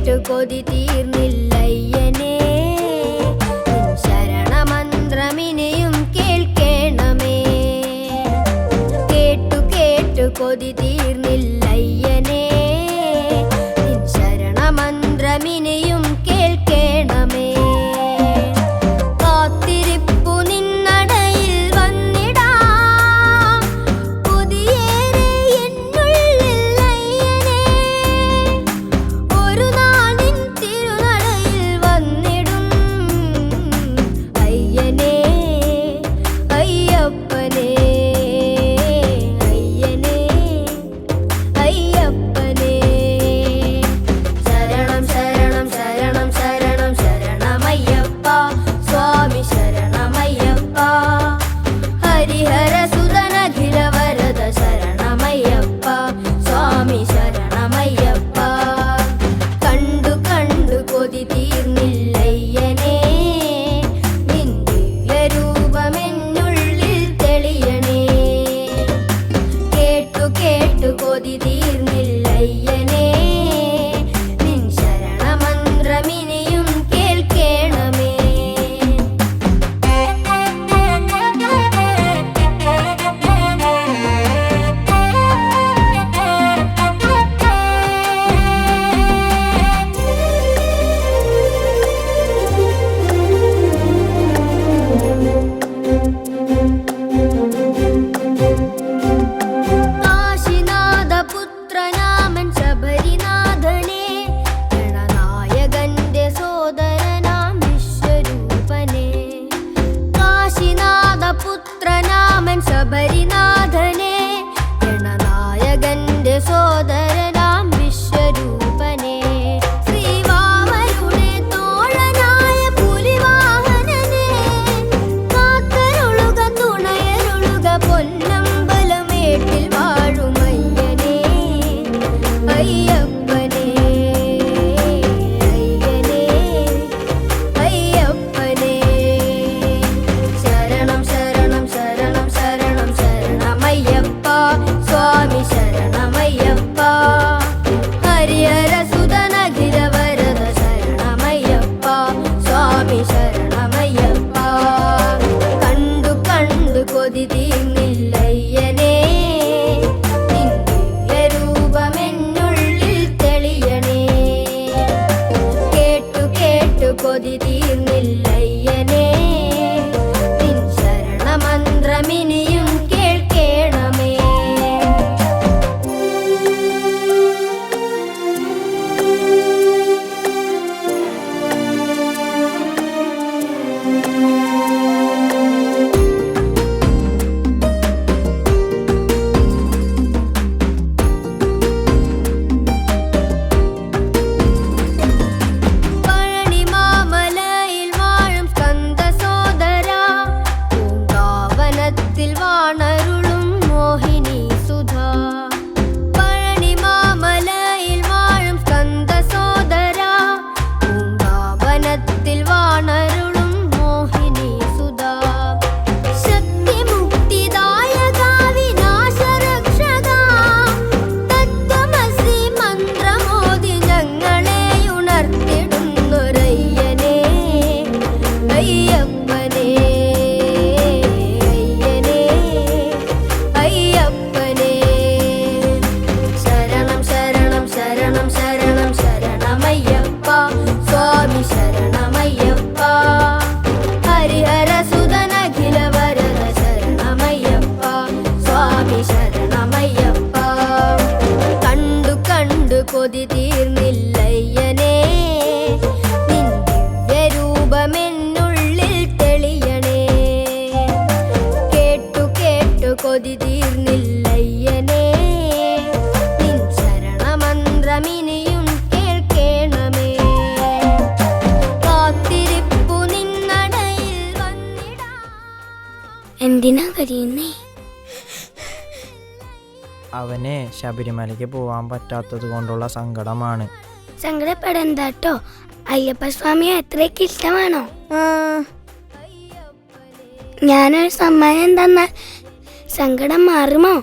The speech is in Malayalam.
കേട്ടു കൊതി തീർന്നില്ലയ്യനേ, നിൻ ശരണമന്ത്രമിനിയും കേൾക്കേണമേ. കേട്ടു കേട്ടു കൊതി തീർന്നില്ലയ്യനേ, നിൻ ശരണമന്ത്രമിനിയും കേൾക്കേണമേ. കാത്തിരിപ്പു നിന്നടയിൽ വന്നിടാം, കൊതിയേറെ എന്നുള്ളിൽ അയ്യനേ. ഒരു നാൾ നിൻ തിരുനടയിൽ വന്നിടും അയ്യനേ, അയ്യപ്പനേ, അയ്യനേ, അയ്യപ്പനേ. ശരണം ശരണം ശരണം ശരണം ശരണമയ്യപ്പ, സ്വാമി ശരണമയ്യപ്പ. ഹരിഹരസുതനഖില വരദ ശരണമയ്യപ്പ, സ്വാമി ശരണമയ്യപ്പ. കണ്ടു കണ്ടു കൊതി തീർന്നില്ലയ്യനേ, നിൻ ദിവ്യരൂപമെന്നുള്ളിൽ തെളിയണേ. കേട്ടു കേട്ടു കൊതി തീർന്നില്ലയ്യനേ, നിൻ ശരണമന്ത്രമിനിയും കേൾക്കേണമേ. കാശിനാഥപുത്രനാമൻ ശബരിനാഥനെ, ഗണനായകന്റെ സോദരനാം വിശ്വരൂപനെ. കാശിനാഥപുത്രനാമൻ ശബരിനാഥനെ, ഗണനായകന്റെ സോദരനാം വിശ്വരൂപനെ. ശ്രീവാമരുടെ തോഴനായ പുലിവാഹനനെ, കാത്തരുളുക തുണയരുളുക പൊന്നമ്പലമേട്ടിൽ വാഴുമയ്യനേ, അയ്യപ്പനേ, അയ്യനേ, അയ്യപ്പനേ. ശരണം ശരണം ശരണം ശരണം ശരണമയ്യപ്പ, സ്വാമി ശരണമയ്യപ്പ. ഹരിഹരസുതനഖില വരദ ശരണമയ്യപ്പ, സ്വാമി ശരണമയ്യപ്പ. കണ്ടു കണ്ടു കൊതി തീർന്നില്ലയ്യനേ, നിൻ ദിവ്യരൂപമെന്നുള്ളിൽ തെളിയണേ. കേട്ടു കേട്ടു കൊതി തീർന്നില്ലയ്യനേ, നിൻ ശരണമന്ത്രമിനിയും കേൾക്കേണമേ. പഴനിമാമലയിൽ വാഴും സ്കന്ദസോദരാ, പൂങ്കാവനത്തിൽ വാണരുളും മോഹിനി സുധാ. പഴനിമാമലയിൽ വാഴും സ്കന്ദസോദരാ, പൂങ്കാവനത്തിൽ വാണരുളും മോഹിനി സുധാ. ശക്തിമുക്തിദായക വിനാശരക്ഷക, തത്വമസി മന്ത്രമോദി ഞങ്ങളെ ഉണർത്തിടുന്നൊരയ്യനേ, അയ്യപ്പനേ, അയ്യനേ, അയ്യപ്പനേ. ശരണം ശരണം ശരണം ശരണം ശരണമയ്യപ്പ, സ്വാമി ശരണമയ്യപ്പ. ഹരിഹരസുതനഖില വരദ ശരണമയ്യപ്പ, സ്വാമി ശരണമയ്യപ്പ. കണ്ടു കണ്ടു കൊതി തീർന്നില്ലയ്യനേ, നിൻ ദിവ്യരൂപമെന്നുള്ളിൽ തെളിയണേ. കേട്ടു കേട്ടു കൊതി തീർന്നില്ലയ്യനേ, നിൻ ശരണമന്ത്രമിനിയും കേൾക്കേണമേ. കാത്തിരിപ്പു നിന്നടയിൽ വന്നിടാം. എന്തിനാ കരയുന്നേ? അവന് ശബരിമലയ്ക്ക് പോവാൻ പറ്റാത്തത് കൊണ്ടുള്ള സങ്കടമാണ്. സങ്കടപ്പെടണ്ടാട്ടോ, അയ്യപ്പസ്വാമിയെ അത്രയ്ക്ക് ഇഷ്ടമാണോ? ഞാനൊരു സമ്മാനം തന്നാൽ സങ്കടം മാറുമോ?